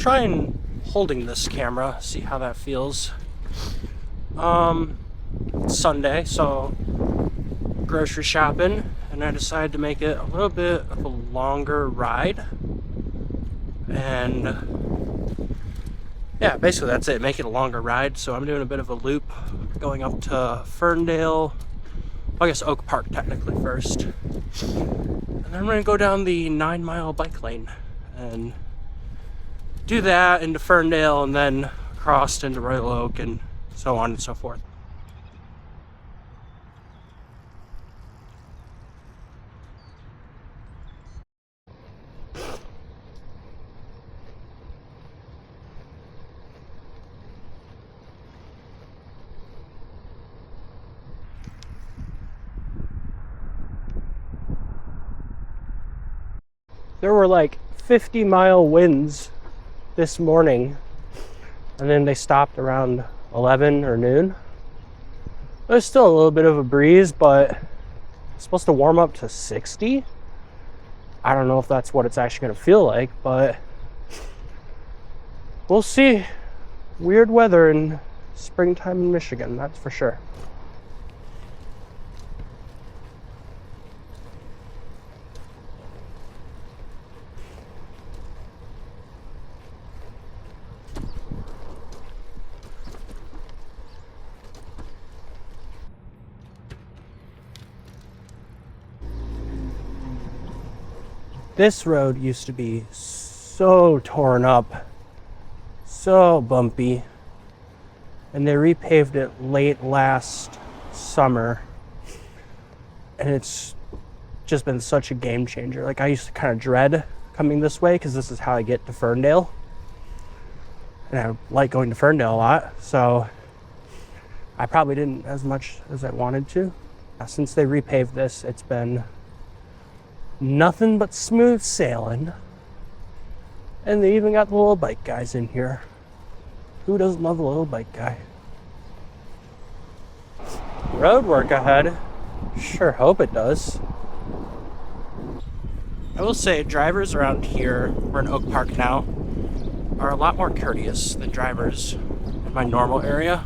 trying holding this camera, see how that feels. It's Sunday, so grocery shopping, and I decided to make it a little bit of a longer ride. And yeah, basically that's it, make it a longer ride. So I'm doing a bit of a loop going up to Ferndale, I guess Oak Park technically first. And then I'm gonna go down the 9-mile bike lane and do that into Ferndale and then across into Royal Oak and so on and so forth. There were like 50-mile winds this morning, and then they stopped around 11 or noon. There's still a little bit of a breeze, but it's supposed to warm up to 60. I don't know if that's what it's actually going to feel like, but we'll see. Weird weather in springtime in Michigan, that's for sure. This road used to be so torn up, so bumpy, and they repaved it late last summer, and it's just been such a game changer. Like, I used to kind of dread coming this way because this is how I get to Ferndale, and I like going to Ferndale a lot, so I probably didn't as much as I wanted to. Since they repaved this, it's been nothing but smooth sailing. And they even got the little bike guys in here. Who doesn't love a little bike guy? Road work ahead. Sure hope it does. I will say drivers around here, we're in Oak Park now, are a lot more courteous than drivers in my normal area.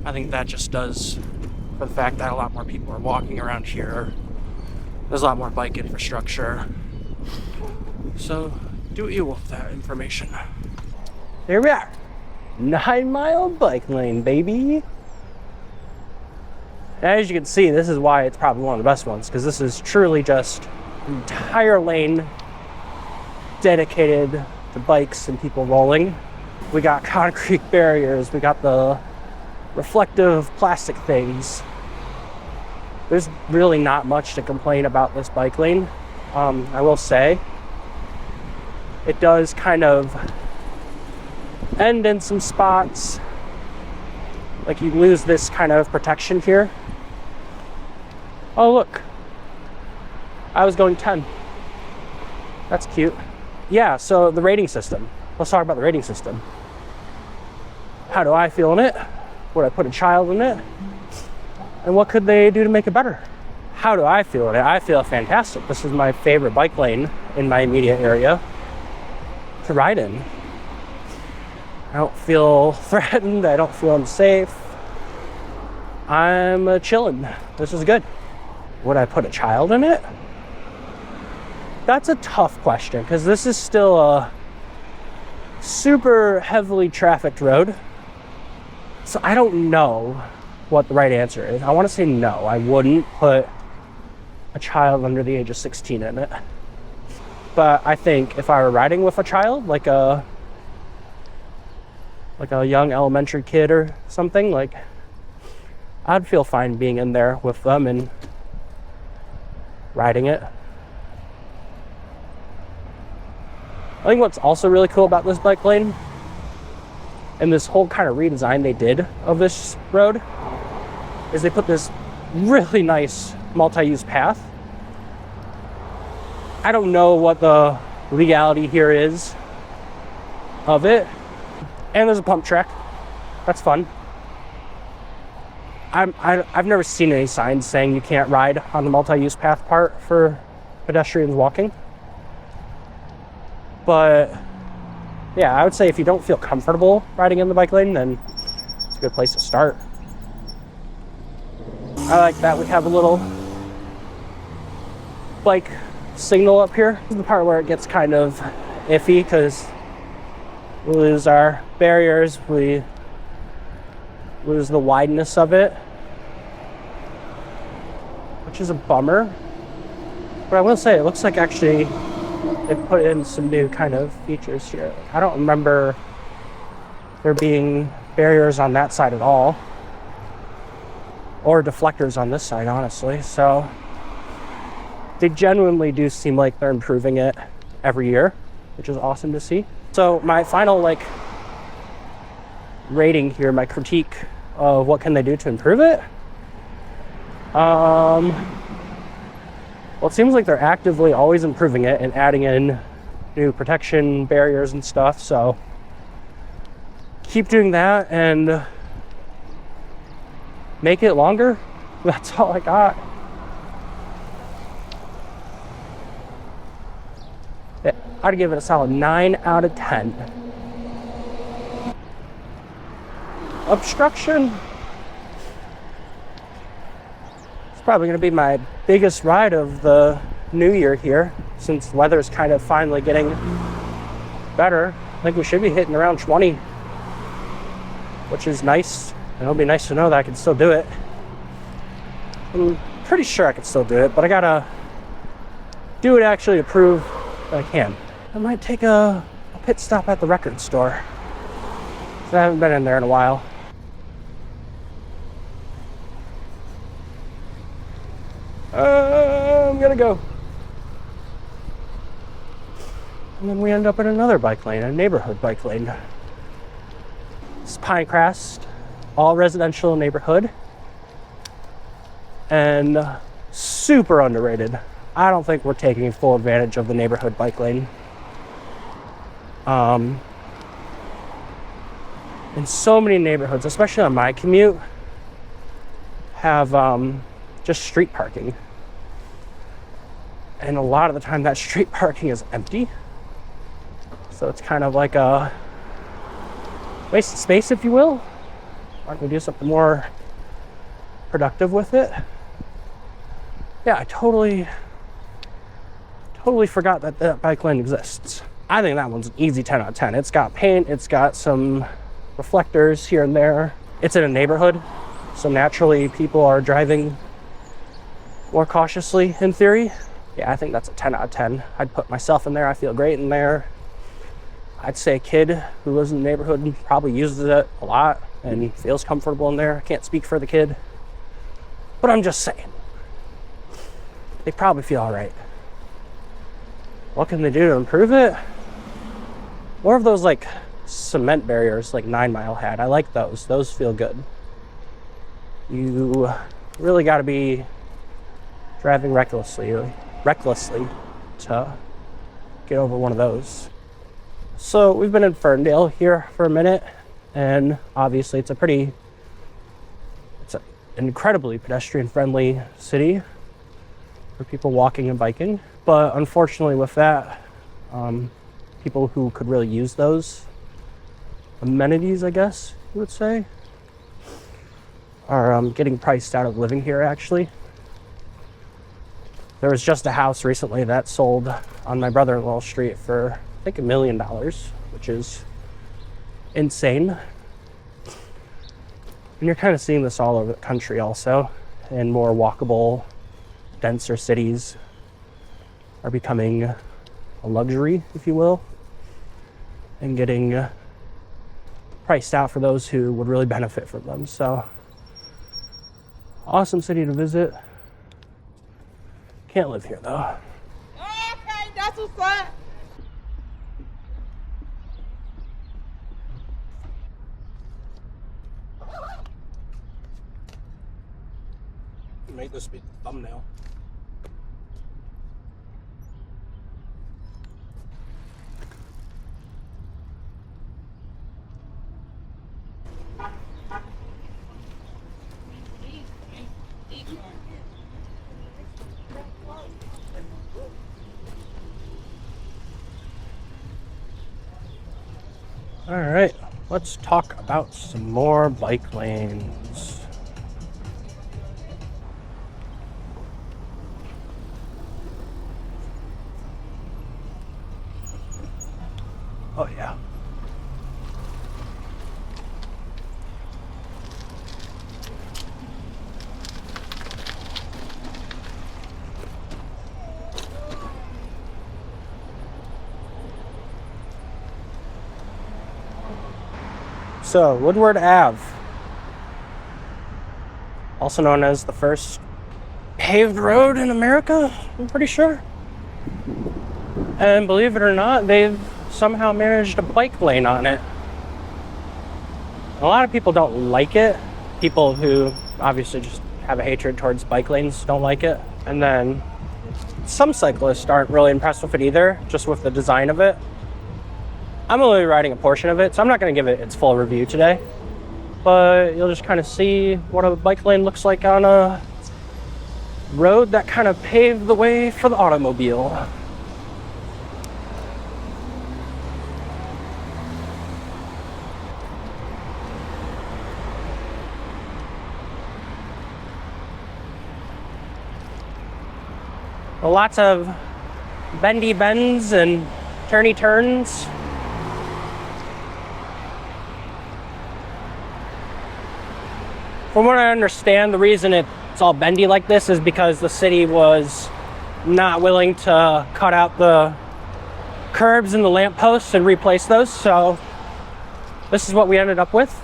I think that just does for the fact that a lot more people are walking around here. There's a lot more bike infrastructure. So do what you will with that information. Here we are. 9-mile bike lane, baby. As you can see, this is why it's probably one of the best ones, because this is truly just an entire lane dedicated to bikes and people rolling. We got concrete barriers, we got the reflective plastic things. There's really not much to complain about this bike lane. I will say, it does kind of end in some spots. Like, you lose this kind of protection here. Oh, look. I was going 10. That's cute. Yeah, so the rating system. Let's talk about the rating system. How do I feel in it? Would I put a child in it? And what could they do to make it better? How do I feel in it? I feel fantastic. This is my favorite bike lane in my immediate area to ride in. I don't feel threatened. I don't feel unsafe. I'm chilling. This is good. Would I put a child in it? That's a tough question, because this is still a super heavily trafficked road. So I don't know what the right answer is. I want to say no. I wouldn't put a child under the age of 16 in it. But I think if I were riding with a child, like a young elementary kid or something, like, I'd feel fine being in there with them and riding it. I think what's also really cool about this bike lane and this whole kind of redesign they did of this road is they put this really nice multi-use path. I don't know what the legality here is of it. And there's a pump track. That's fun. I've never seen any signs saying you can't ride on the multi-use path part for pedestrians walking. But yeah, I would say if you don't feel comfortable riding in the bike lane, then it's a good place to start. I like that we have a little bike signal up here. This is the part where it gets kind of iffy because we lose our barriers, we lose the wideness of it, which is a bummer. But I will say it looks like actually they put in some new kind of features here. I don't remember there being barriers on that side at all, or deflectors on this side, honestly. So they genuinely do seem like they're improving it every year, which is awesome to see. So my final rating here, my critique of what can they do to improve it. Well, it seems like they're actively always improving it and adding in new protection barriers and stuff. So keep doing that and make it longer. That's all I got. Yeah, I'd give it a solid 9 out of 10. Obstruction. It's probably going to be my biggest ride of the new year here, since the weather's kind of finally getting better. I think we should be hitting around 20, which is nice. And it'll be nice to know that I can still do it. I'm pretty sure I can still do it, but I gotta do it actually to prove that I can. I might take a pit stop at the record store. I haven't been in there in a while. I'm gonna go. And then we end up in another bike lane, a neighborhood bike lane. It's Pinecrest, all residential neighborhood, and super underrated. I don't think we're taking full advantage of the neighborhood bike lane. In so many neighborhoods, especially on my commute, have just street parking. And a lot of the time that street parking is empty. So it's kind of like a waste of space, if you will. Why don't we do something more productive with it? Yeah, I totally forgot that that bike lane exists. I think that one's an easy 10 out of 10. It's got paint, it's got some reflectors here and there. It's in a neighborhood, so naturally people are driving more cautiously in theory. Yeah, I think that's a 10 out of 10. I'd put myself in there. I feel great in there. I'd say a kid who lives in the neighborhood probably uses it a lot and feels comfortable in there. I can't speak for the kid, but I'm just saying. They probably feel all right. What can they do to improve it? More of those like cement barriers like 9 Mile had. I like those. Those feel good. You really got to be driving recklessly to get over one of those. So we've been in Ferndale here for a minute, and obviously it's an incredibly pedestrian friendly city for people walking and biking. But unfortunately with that, people who could really use those amenities, I guess you would say, are getting priced out of living here actually. There was just a house recently that sold on my brother-in-law's street for, I think, $1 million, which is insane. And you're kind of seeing this all over the country also, in more walkable, denser cities are becoming a luxury, if you will, and getting priced out for those who would really benefit from them. So, awesome city to visit. Can't live here though. Okay, that's what's up. Make this be the thumbnail. All right, let's talk about some more bike lanes. Oh yeah. So, Woodward Ave, also known as the first paved road in America, I'm pretty sure. And believe it or not, they've somehow managed a bike lane on it. A lot of people don't like it. People who obviously just have a hatred towards bike lanes don't like it. And then some cyclists aren't really impressed with it either, just with the design of it. I'm only riding a portion of it, so I'm not going to give it its full review today. But you'll just kind of see what a bike lane looks like on a road that kind of paved the way for the automobile. Lots of bendy bends and turny turns. From what I understand, the reason it's all bendy like this is because the city was not willing to cut out the curbs and the lampposts and replace those, so this is what we ended up with.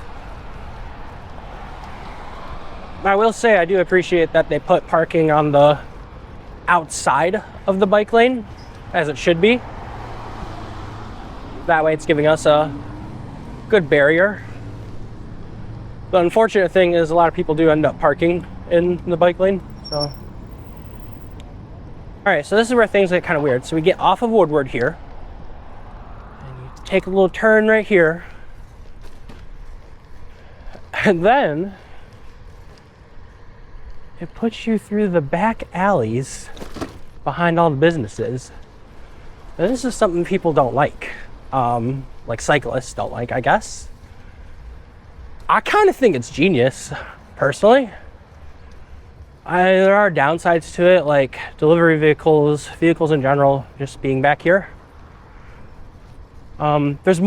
I will say I do appreciate that they put parking on the outside of the bike lane, as it should be. That way it's giving us a good barrier. The unfortunate thing is a lot of people do end up parking in the bike lane, so. All right, so this is where things get kind of weird. So we get off of Woodward here, and you take a little turn right here, and then it puts you through the back alleys behind all the businesses. And this is something people don't like cyclists don't like, I guess. I kind of think it's genius, personally. There are downsides to it, like delivery vehicles in general, just being back here. It's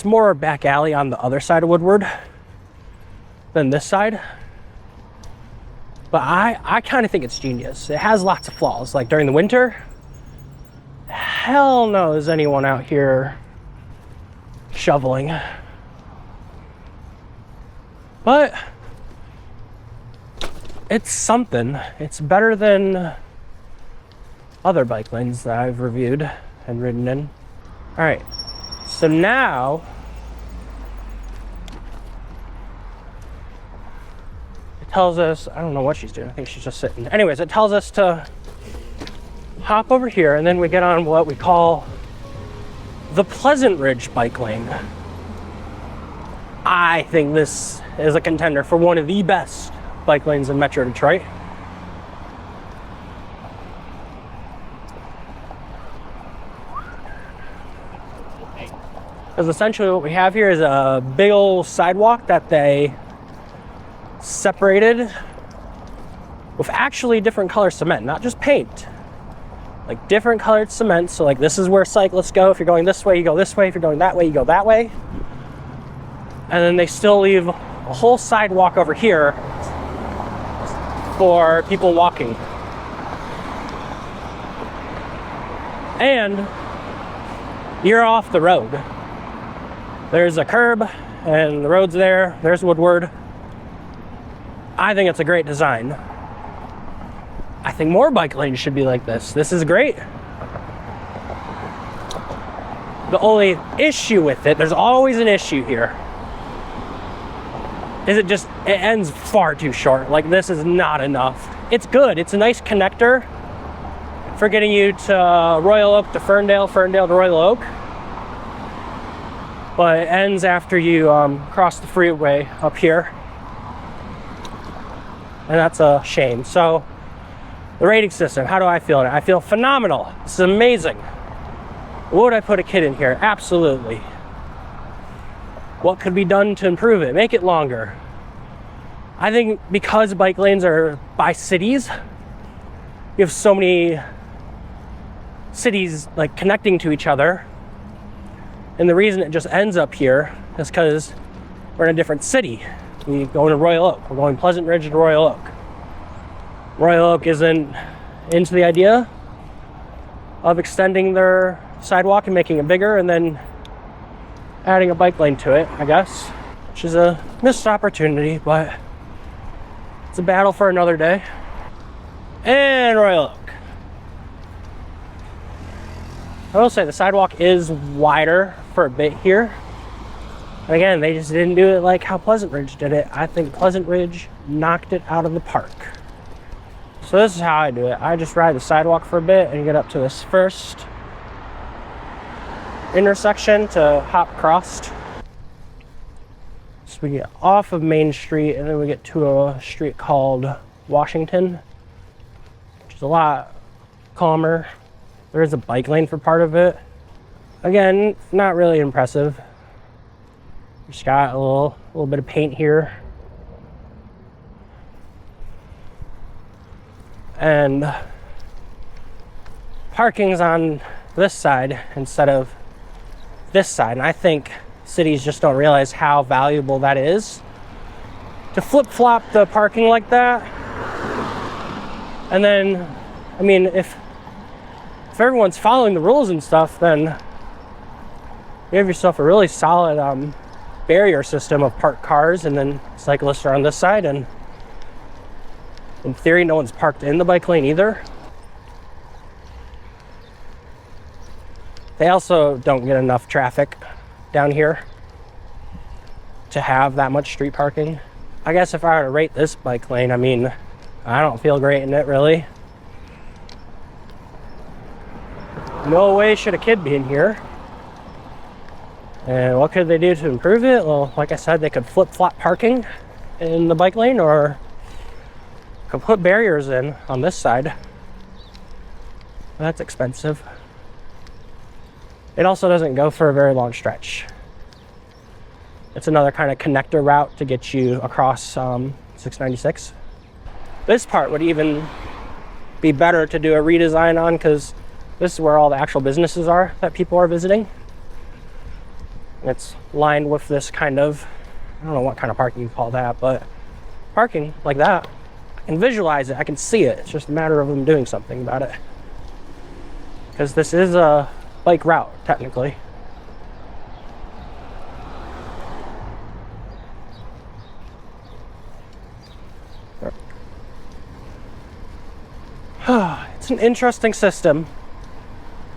more back alley on the other side of Woodward than this side. But I kind of think it's genius. It has lots of flaws. Like during the winter, hell no is anyone out here shoveling. But it's something. It's better than other bike lanes that I've reviewed and ridden in. All right, so now tells us, I don't know what she's doing. I think she's just sitting. Anyways, it tells us to hop over here, and then we get on what we call the Pleasant Ridge bike lane. I think this is a contender for one of the best bike lanes in Metro Detroit. Because essentially what we have here is a big old sidewalk that they separated with actually different color cement, not just paint, like different colored cement. So like this is where cyclists go. If you're going this way, you go this way. If you're going that way, you go that way. And then they still leave a whole sidewalk over here for people walking. And you're off the road. There's a curb and the road's there. There's Woodward. I think it's a great design. I think more bike lanes should be like this. This is great. The only issue with it, there's always an issue here, is it ends far too short. Like this is not enough. It's good. It's a nice connector for getting you to Royal Oak to Ferndale, Ferndale to Royal Oak. But it ends after you cross the freeway up here. And that's a shame. So the rating system, how do I feel in it? I feel phenomenal. This is amazing. Would I put a kid in here? Absolutely. what could be done to improve it, make it longer. I think because bike lanes are by cities, you have so many cities like connecting to each other, and the reason it just ends up here is because we're in a different city. We go into Royal Oak. We're going Pleasant Ridge to Royal Oak. Royal Oak isn't into the idea of extending their sidewalk and making it bigger and then adding a bike lane to it, I guess, which is a missed opportunity, but it's a battle for another day. And Royal Oak. I will say the sidewalk is wider for a bit here. And again, they just didn't do it like how Pleasant Ridge did it. I think Pleasant Ridge knocked it out of the park. So this is how I do it. I just ride the sidewalk for a bit and get up to this first intersection to hop across. So we get off of Main Street and then we get to a street called Washington, which is a lot calmer. There is a bike lane for part of it. Again, not really impressive. Just got a little bit of paint here. And parking's on this side instead of this side. And I think cities just don't realize how valuable that is. To flip-flop the parking like that. And then, I mean, if everyone's following the rules and stuff, then you have yourself a really solid barrier system of parked cars, and then cyclists are on this side, and in theory no one's parked in the bike lane either. They also don't get enough traffic down here to have that much street parking. I guess if I were to rate this bike lane, I mean, I don't feel great in it really. No way should a kid be in here. And what could they do to improve it? Well, like I said, they could flip-flop parking in the bike lane, or could put barriers in on this side. That's expensive. It also doesn't go for a very long stretch. It's another kind of connector route to get you across 696. This part would even be better to do a redesign on, because this is where all the actual businesses are that people are visiting. It's lined with this kind of, I don't know what kind of parking you call that, but parking like that. I can visualize it, I can see it. It's just a matter of them doing something about it. Because this is a bike route, technically. It's an interesting system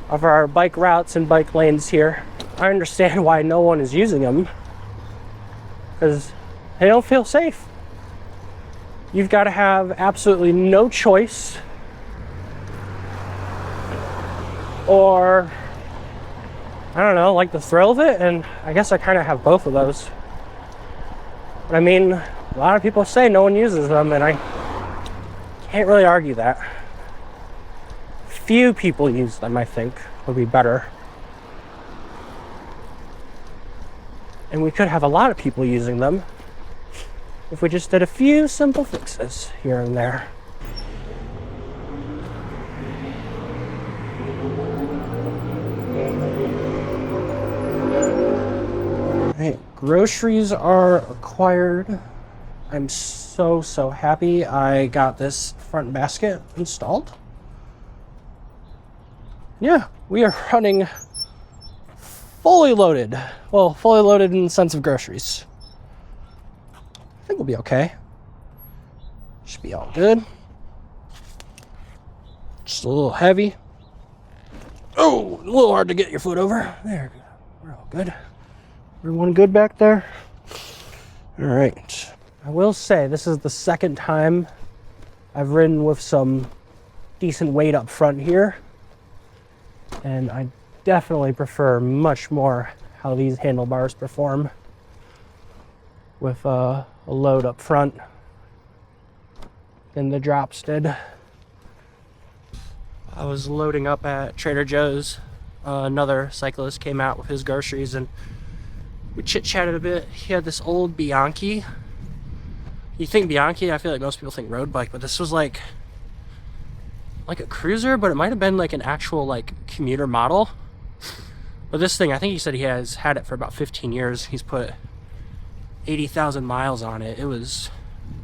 of our bike routes and bike lanes here. I understand why no one is using them, because they don't feel safe. You've got to have absolutely no choice, or I don't know, like the thrill of it, and I guess I kind of have both of those. But I mean, a lot of people say no one uses them, and I can't really argue that. Few people use them, I think, would be better. And we could have a lot of people using them if we just did a few simple fixes here and there. Alright, groceries are acquired. I'm so happy I got this front basket installed. Yeah, we are running fully loaded. Well, fully loaded in the sense of groceries. I think we'll be okay. Should be all good. Just a little heavy. Oh, a little hard to get your foot over. There, we're all good. Everyone good back there? All right. I will say this is the second time I've ridden with some decent weight up front here. And I definitely prefer much more how these handlebars perform with a load up front than the drops did. I was loading up at Trader Joe's. Another cyclist came out with his groceries, and We chit-chatted a bit. He had this old Bianchi. You think Bianchi, I feel like most people think road bike, but this was like a cruiser, but it might have been like an actual like commuter model. But this thing, I think he said he has had it for about 15 years. He's put 80,000 miles on it. It was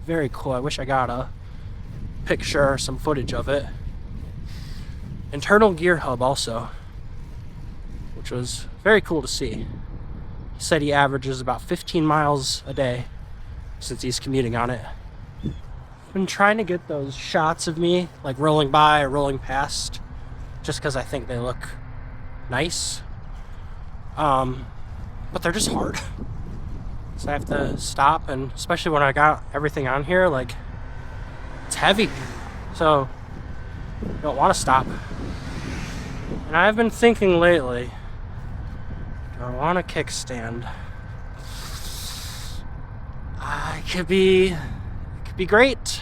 very cool. I wish I got a picture or some footage of it. Internal gear hub also, which was very cool to see. He said he averages about 15 miles a day since he's commuting on it. Been trying to get those shots of me like rolling by or rolling past just because I think they look nice. But they're just hard. So I have to stop, and especially when I got everything on here, like it's heavy. So I don't want to stop. And I've been thinking lately, do I want a kickstand? It could be great.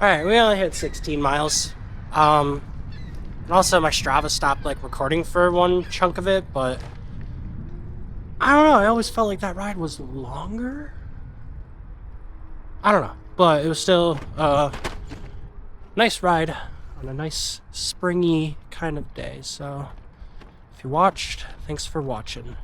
Alright, we only hit 16 miles. And also my Strava stopped like recording for one chunk of it, but I don't know, I always felt like that ride was longer. I don't know, but it was still a nice ride on a nice springy kind of day. So if you watched, thanks for watching.